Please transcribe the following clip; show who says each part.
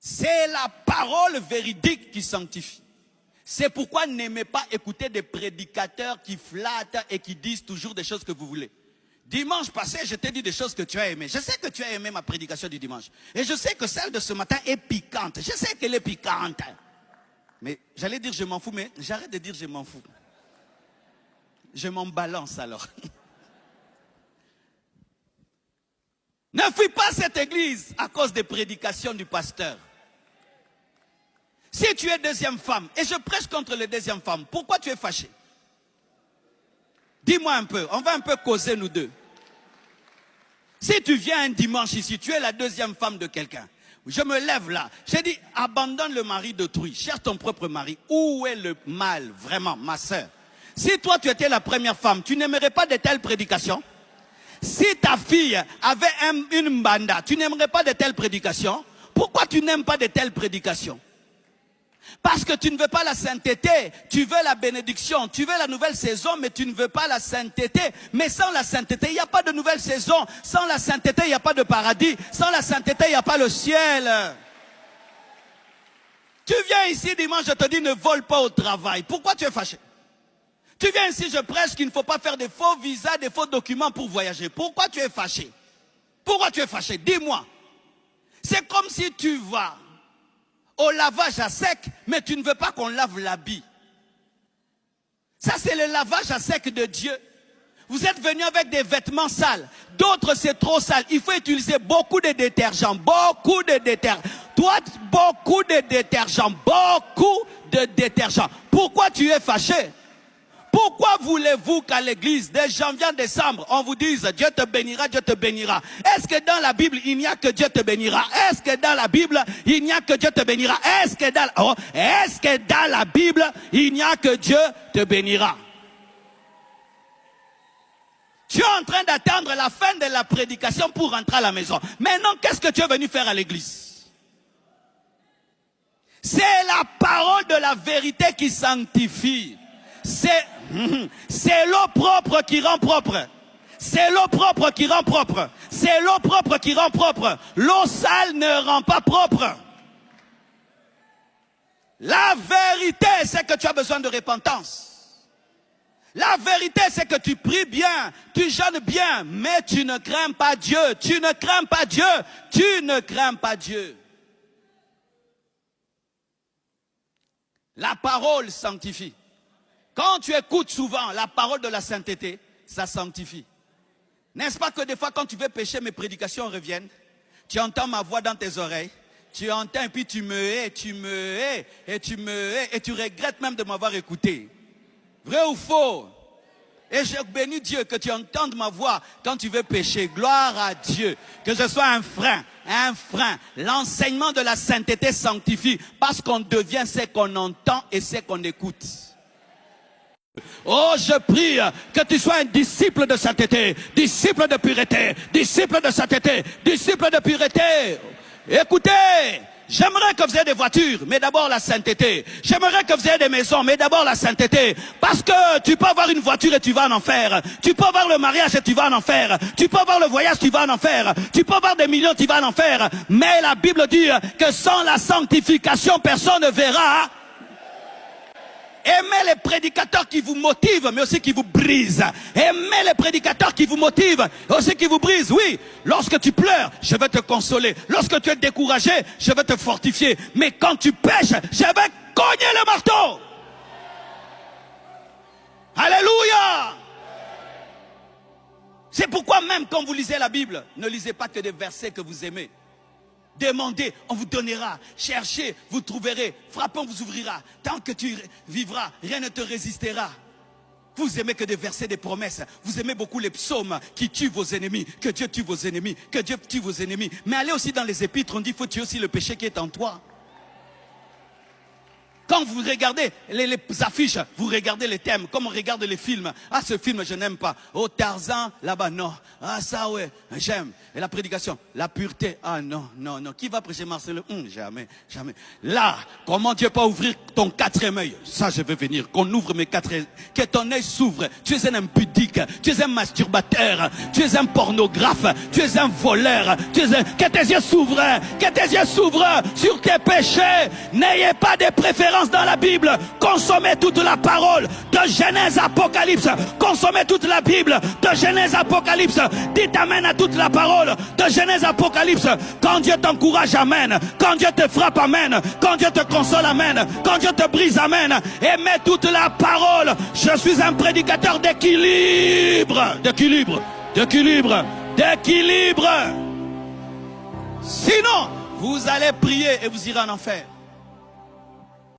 Speaker 1: C'est la parole véridique qui sanctifie. C'est pourquoi n'aimez pas écouter des prédicateurs qui flattent et qui disent toujours des choses que vous voulez. Dimanche passé, je t'ai dit des choses que tu as aimées. Je sais que tu as aimé ma prédication du dimanche. Et je sais que celle de ce matin est piquante. Je sais qu'elle est piquante. Mais j'allais dire je m'en fous, mais j'arrête de dire je m'en fous. Je m'en balance alors. Ne fuis pas cette église à cause des prédications du pasteur. Si tu es deuxième femme, et je prêche contre les deuxièmes femmes, pourquoi tu es fâché? Dis-moi un peu, on va un peu causer nous deux. Si tu viens un dimanche ici, tu es la deuxième femme de quelqu'un. Je me lève là, j'ai dit, abandonne le mari d'autrui, cherche ton propre mari. Où est le mal, vraiment, ma sœur? Si toi tu étais la première femme, tu n'aimerais pas de telles prédications? Si ta fille avait une mbanda, tu n'aimerais pas de telles prédications? Pourquoi tu n'aimes pas de telles prédications? Parce que tu ne veux pas la sainteté, tu veux la bénédiction, tu veux la nouvelle saison, mais tu ne veux pas la sainteté. Mais sans la sainteté, il n'y a pas de nouvelle saison. Sans la sainteté, il n'y a pas de paradis. Sans la sainteté, il n'y a pas le ciel. Tu viens ici dimanche, je te dis ne vole pas au travail. Pourquoi tu es fâché? Tu viens ici, je prêche qu'il ne faut pas faire des faux visas, des faux documents pour voyager. Pourquoi tu es fâché? Pourquoi tu es fâché? Dis-moi. C'est comme si tu vas au lavage à sec, mais tu ne veux pas qu'on lave l'habit. Ça, c'est le lavage à sec de Dieu. Vous êtes venus avec des vêtements sales. D'autres, c'est trop sale. Il faut utiliser beaucoup de détergents. Beaucoup de détergents. Toi, beaucoup de détergents. Beaucoup de détergents. Pourquoi tu es fâché? Pourquoi voulez-vous qu'à l'église, dès janvier à décembre, on vous dise Dieu te bénira, Dieu te bénira? Est-ce que dans la Bible, il n'y a que Dieu te bénira? Est-ce que dans la Bible, il n'y a que Dieu te bénira? Est-ce que dans la Bible, il n'y a que Dieu te bénira? Tu es en train d'attendre la fin de la prédication pour rentrer à la maison. Maintenant, qu'est-ce que tu es venu faire à l'église? C'est la parole de la vérité qui sanctifie. C'est l'eau propre qui rend propre. C'est l'eau propre qui rend propre. C'est l'eau propre qui rend propre. L'eau sale ne rend pas propre. La vérité, c'est que tu as besoin de repentance. La vérité, c'est que tu pries bien, tu jeûnes bien, mais tu ne crains pas Dieu. Tu ne crains pas Dieu. Tu ne crains pas Dieu. La parole sanctifie. Quand tu écoutes souvent la parole de la sainteté, ça sanctifie. N'est-ce pas que des fois quand tu veux pécher, mes prédications reviennent? Tu entends ma voix dans tes oreilles, tu entends et puis tu me hais, tu me hais, et tu me hais, et tu regrettes même de m'avoir écouté. Vrai ou faux? Et je bénis Dieu que tu entendes ma voix quand tu veux pécher. Gloire à Dieu. Que je sois un frein. Un frein. L'enseignement de la sainteté sanctifie parce qu'on devient ce qu'on entend et ce qu'on écoute. Oh, je prie que tu sois un disciple de sainteté, disciple de pureté, disciple de sainteté, disciple de pureté. Écoutez, j'aimerais que vous ayez des voitures, mais d'abord la sainteté. J'aimerais que vous ayez des maisons, mais d'abord la sainteté. Parce que tu peux avoir une voiture et tu vas en enfer. Tu peux avoir le mariage et tu vas en enfer. Tu peux avoir le voyage, tu vas en enfer. Tu peux avoir des millions, tu vas en enfer. Mais la Bible dit que sans la sanctification, personne ne verra. Aimez les prédicateurs qui vous motivent, mais aussi qui vous brisent. Aimez les prédicateurs qui vous motivent, aussi qui vous brisent. Oui, lorsque tu pleures, je vais te consoler. Lorsque tu es découragé, je vais te fortifier. Mais quand tu pêches, je vais cogner le marteau. Alléluia. C'est pourquoi même quand vous lisez la Bible, ne lisez pas que des versets que vous aimez. Demandez, on vous donnera. Cherchez, vous trouverez. Frappez, on vous ouvrira. Tant que tu vivras, rien ne te résistera. Vous aimez que des versets, des promesses. Vous aimez beaucoup les psaumes qui tuent vos ennemis. Que Dieu tue vos ennemis. Que Dieu tue vos ennemis. Mais allez aussi dans les épîtres, on dit qu'il faut tuer aussi le péché qui est en toi. Quand vous regardez les affiches, vous regardez les thèmes, comme on regarde les films. Ah, ce film, je n'aime pas. Oh, Tarzan, là-bas, non. Ah ça ouais, j'aime. Et la prédication, la pureté. Ah non, non, non. Qui va prêcher Marcelo? Jamais, jamais. Là, comment Dieu peut ouvrir ton quatrième œil? Ça je veux venir, qu'on ouvre mes quatre œils. Que ton œil s'ouvre. Tu es un impudique, tu es un masturbateur, tu es un pornographe, tu es un voleur, que tes yeux s'ouvrent, que tes yeux s'ouvrent sur tes péchés. N'ayez pas de préférence dans la Bible. Consommez toute la parole de Genèse, Apocalypse. Consommez toute la Bible de Genèse, Apocalypse. Dites amen à toute la parole de Genèse, Apocalypse. Quand Dieu t'encourage, amen. Quand Dieu te frappe, amen. Quand Dieu te console, amen. Quand Dieu te brise, amen. Aimez toute la parole. Je suis un prédicateur d'équilibre. D'équilibre. D'équilibre. D'équilibre. Sinon, vous allez prier et vous irez en enfer.